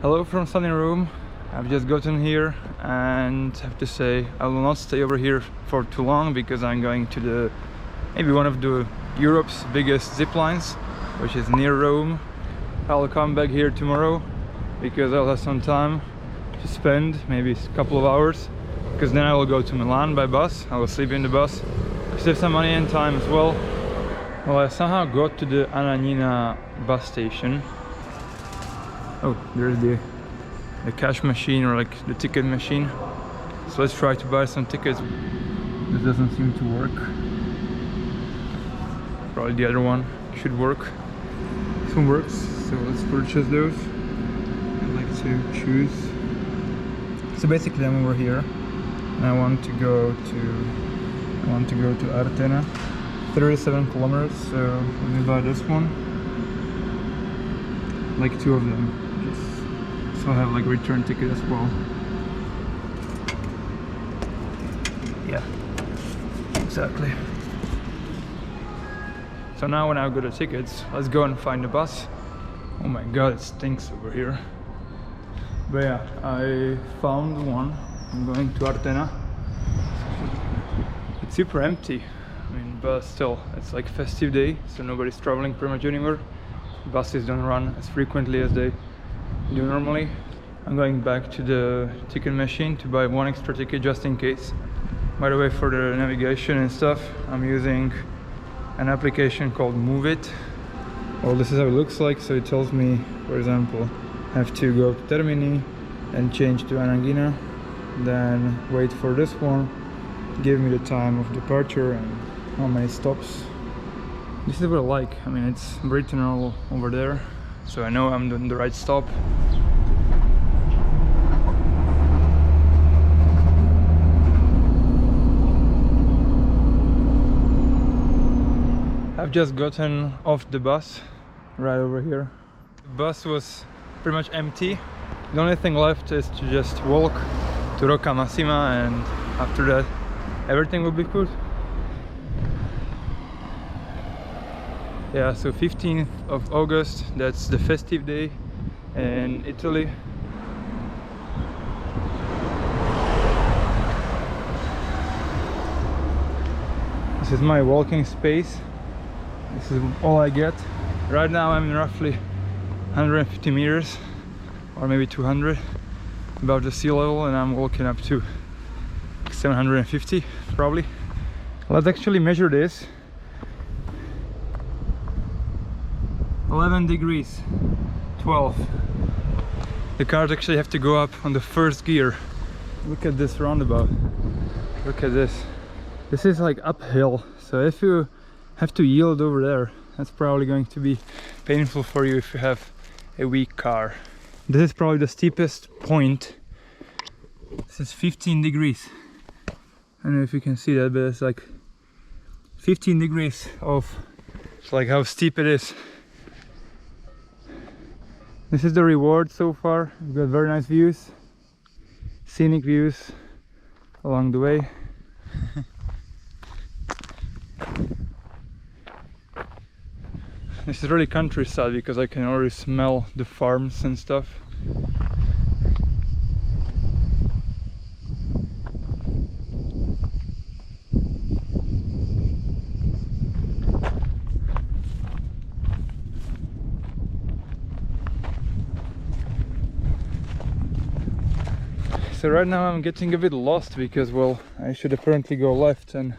Hello from sunny Rome. I've just gotten here and have to say I will not stay over here for too long because I'm going to maybe one of the Europe's biggest zip lines, which is near Rome. I'll come back here tomorrow because I'll have some time to spend, maybe a couple of hours, because then I will go to Milan by bus. I will sleep in the bus, save some money and time as well. Well, I somehow got to the Anagnina bus station. Oh, there's the cash machine, or like the ticket machine. So let's try to buy some tickets. This doesn't seem to work. Probably the other one should work. This one works, so let's purchase those. I'd like to choose. So basically I'm over here and I want to go to Artena, 37 kilometers. So let me buy this one, like two of them. So I have like return ticket as well. Yeah, exactly. So now when I've got the tickets, let's go and find the bus. Oh my god, it stinks over here. But yeah, I found one. I'm going to Artena. It's super empty. I mean, but still, it's like festive day, so nobody's traveling pretty much anywhere. Buses don't run as frequently as they do normally. I'm going back to the ticket machine to buy one extra ticket just in case. By the way, for the navigation and stuff, I'm using an application called Move It. Well, this is how it looks like. So it tells me, for example, I have to go to Termini and change to Anagnina, then wait for this one, give me the time of departure and how many stops. This is what I like. I mean, it's written all over there, so I know I'm doing the right stop. I've just gotten off the bus right over here. The bus was pretty much empty. The only thing left is to just walk to Rocca Massima, and after that everything will be good. Yeah, so 15th of August, that's the festive day in Italy. This is my walking space. This is all I get. Right now I'm roughly 150 meters or maybe 200 above the sea level, and I'm walking up to 750 probably. Let's actually measure this. 11 degrees, 12. The cars actually have to go up on the first gear. Look at this roundabout. Look at this. This is like uphill, so if you have to yield over there, that's probably going to be painful for you if you have a weak car. This is probably the steepest point. This is 15 degrees. I don't know if you can see that, but it's like 15 degrees of like how steep it is. This is the reward so far. We've got very nice views, scenic views along the way. This is really countryside because I can already smell the farms and stuff. So right now I'm getting a bit lost because, well, I should apparently go left and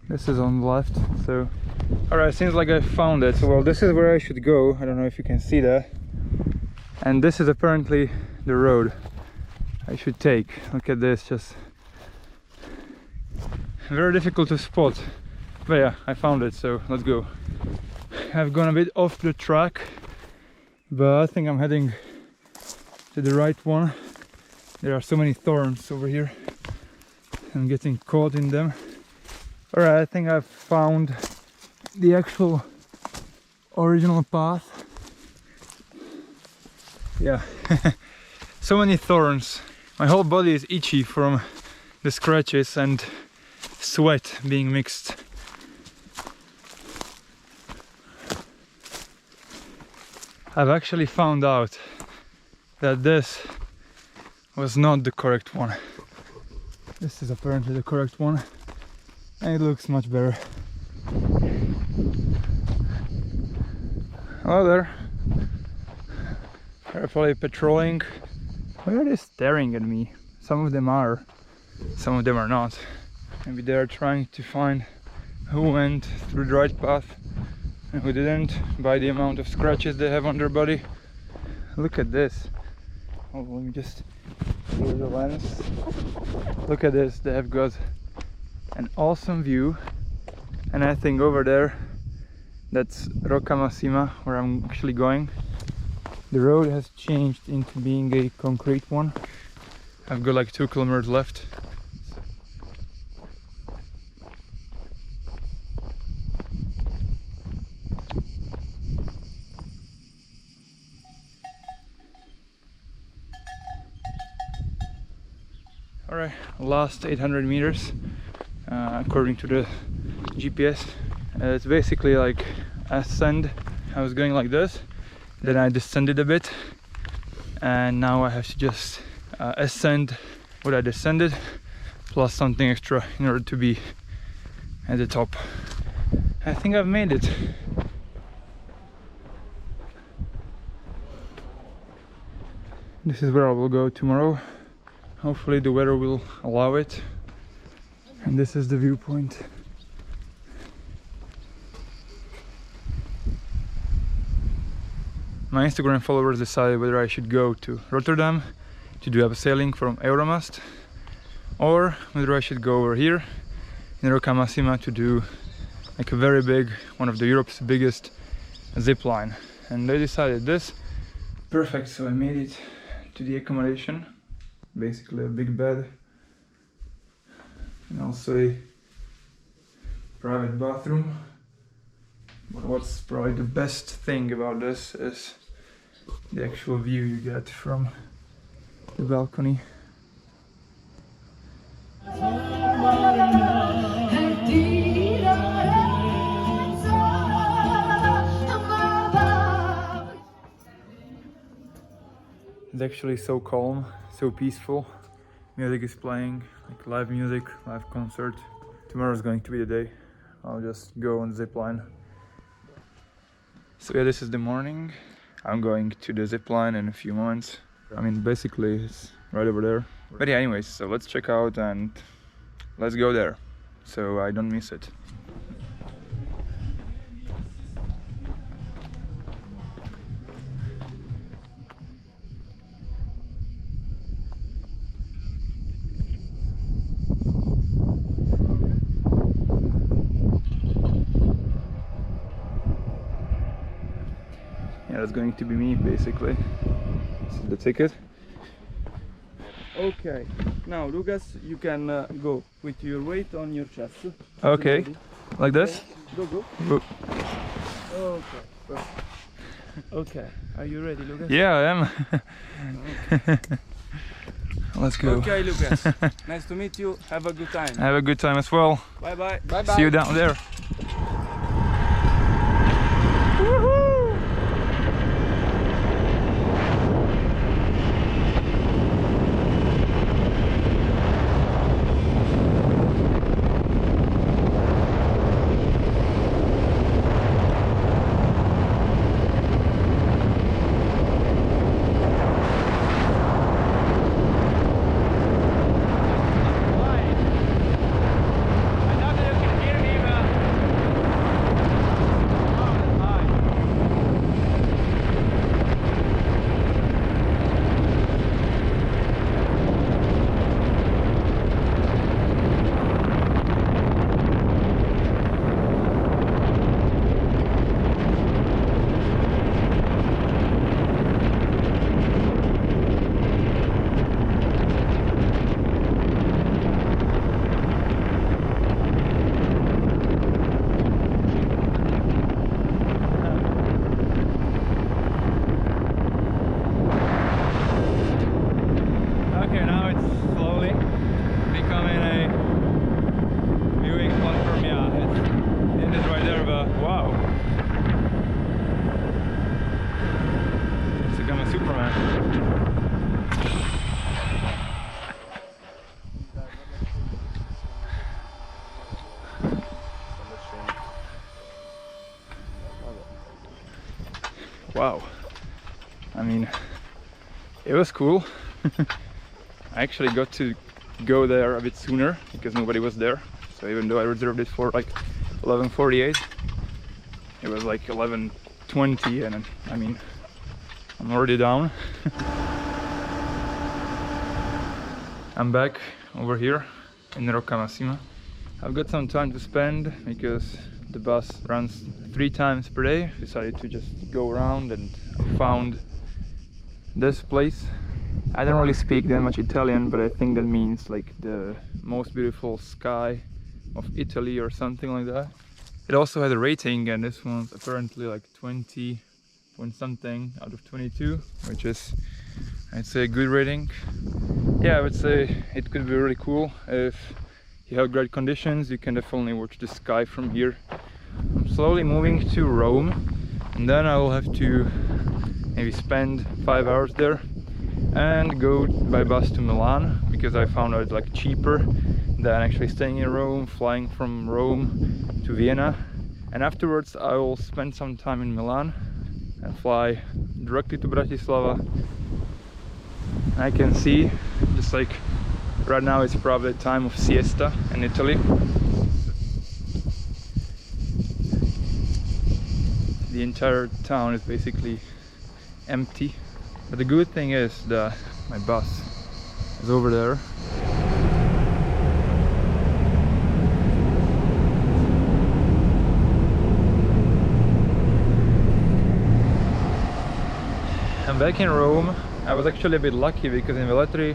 this is on the left. So alright, seems like I found it. So, well, this is where I should go. I don't know if you can see that. And this is apparently the road I should take. Look at this, just very difficult to spot. But yeah, I found it, so let's go. I've gone a bit off the track, but I think I'm heading to the right one. There are so many thorns over here. I'm getting caught in them. Alright, I think I've found the actual original path. Yeah, so many thorns. My whole body is itchy from the scratches and sweat being mixed. I've actually found out that this was not the correct one. This is apparently the correct one, and it looks much better. Hello there. They're probably patrolling. Why are they staring at me? Some of them are, some of them are not. Maybe they're trying to find who went through the right path and who didn't, by the amount of scratches they have on their body. Look at this. Oh, let me just clear the lens. Look at this. They have got an awesome view, and I think over there, that's Rocca Massima, where I'm actually going. The road has changed into being a concrete one. I've got like 2 kilometers left. Alright, last 800 meters according to the GPS. It's basically like ascend. I was going like this, then I descended a bit, and now I have to just ascend what I descended plus something extra in order to be at the top. I think I've made it. This is where I will go tomorrow. Hopefully the weather will allow it. And this is the viewpoint. My Instagram followers decided whether I should go to Rotterdam to do abseiling from Euromast, or whether I should go over here in Rocca Massima to do like a very big, one of Europe's biggest zipline. And they decided this. Perfect, so I made it to the accommodation. Basically a big bed and also a private bathroom. But what's probably the best thing about this is the actual view you get from the balcony. It's actually so calm, so peaceful. Music is playing, like live music, live concert. Tomorrow is going to be the day. I'll just go on zipline. So yeah, this is the morning. I'm going to the zipline in a few moments. I mean, basically it's right over there. But yeah, anyways, so let's check out and let's go there so I don't miss it. Yeah, that's going to be me basically. This is the ticket. Okay, now Lucas, you can go with your weight on your chest. Okay, like this? Go, go. Go. Okay, perfect. Okay, are you ready, Lucas? Yeah, I am. Okay. Let's go. Okay, Lucas. Nice to meet you. Have a good time. Have a good time as well. Bye bye. Bye bye. See you down there. mean, it was cool. I actually got to go there a bit sooner because nobody was there. So even though I reserved it for like 11:48, it was like 11:20, and I mean, I'm already down. I'm back over here in Rocca Massima. I've got some time to spend because the bus runs 3 times per day. Decided to just go around, and I found this place. I don't really speak that much Italian, but I think that means like the most beautiful sky of Italy or something like that. It also had a rating, and this one's apparently like 20 point something out of 22, which is, I'd say, a good rating. Yeah, I would say it could be really cool. If you have great conditions, you can definitely watch the sky from here. I'm slowly moving to Rome, and then I will have to maybe spend 5 hours there and go by bus to Milan, because I found out it's like cheaper than actually staying in Rome, flying from Rome to Vienna. And afterwards I will spend some time in Milan and fly directly to Bratislava. I can see, just like right now, it's probably the time of siesta in Italy. The entire town is basically empty. But the good thing is that my bus is over there. I'm back in Rome. I was actually a bit lucky because in Velletri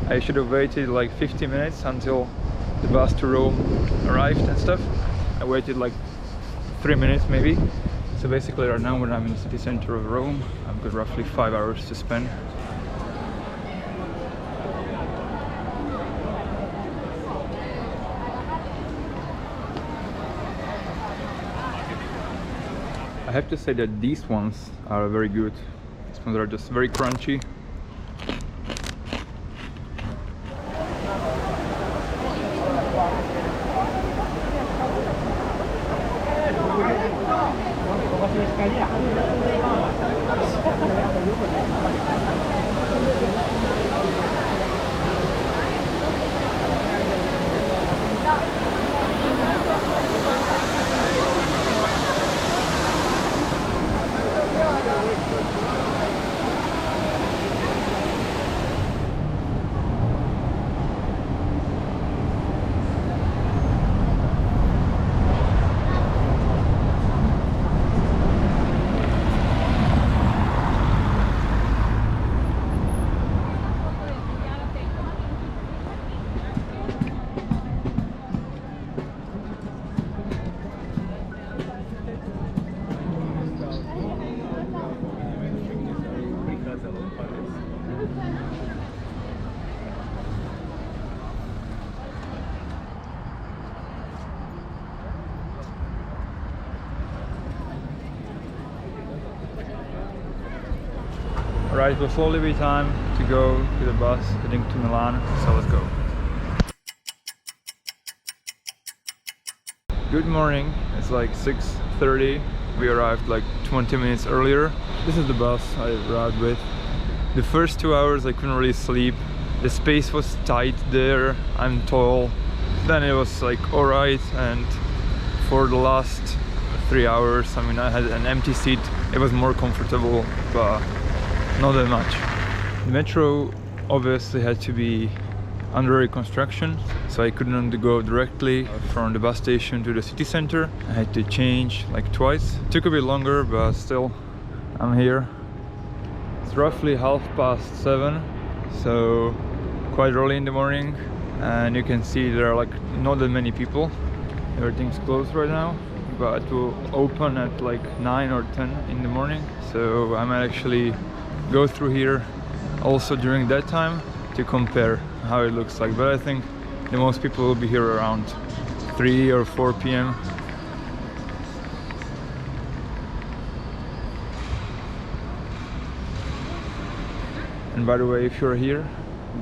I should have waited like 50 minutes until the bus to Rome arrived and stuff. I waited like 3 minutes maybe. So basically right now, when I'm in the city center of Rome, I've got roughly 5 hours to spend. I have to say that these ones are very good. These ones are just very crunchy. Alright, it will slowly be time to go to the bus heading to Milan, so let's go. Good morning, it's like 6:30. We arrived like 20 minutes earlier. This is the bus I arrived with. The first 2 hours I couldn't really sleep. The space was tight there, I'm tall. Then it was like alright, and for the last 3 hours, I mean, I had an empty seat. It was more comfortable, but not that much. The metro obviously had to be under reconstruction, so I couldn't go directly from the bus station to the city center. I had to change like twice. It took a bit longer, but still, I'm here. It's roughly 7:30, so quite early in the morning, and you can see there are like not that many people. Everything's closed right now, but it will open at like 9 or 10 in the morning, so I might actually go through here also during that time to compare how it looks like. But I think the most people will be here around 3 or 4 p.m. And by the way, if you're here,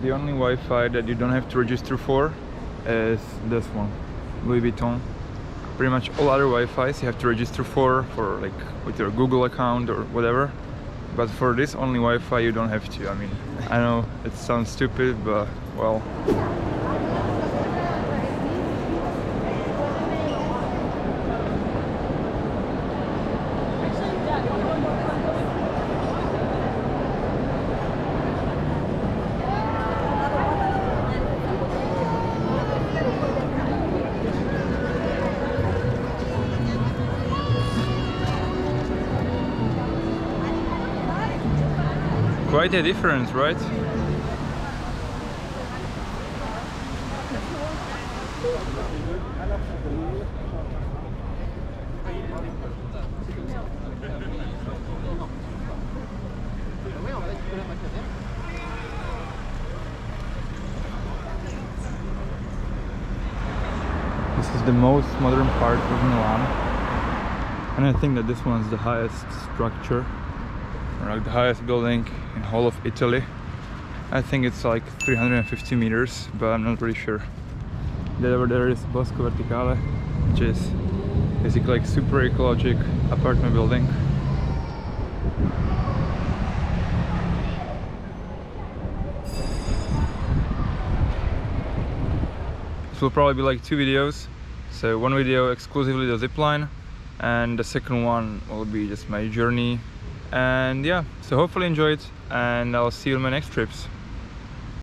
the only Wi-Fi that you don't have to register for is this one, Louis Vuitton. Pretty much all other Wi-Fis you have to register for like with your Google account or whatever. but for this only Wi-Fi you don't have to. I mean, I know it sounds stupid, but well. Quite a difference, right? This is the most modern part of Milan, and I think that this one's the highest structure, or like the highest building in whole of Italy. I think it's like 350 meters, but I'm not really sure. Then over there is Bosco Verticale, which is basically like super ecologic apartment building. This will probably be like 2 videos. So one video exclusively the zipline, and the second one will be just my journey. And yeah, so hopefully enjoy it, and I'll see you on my next trips.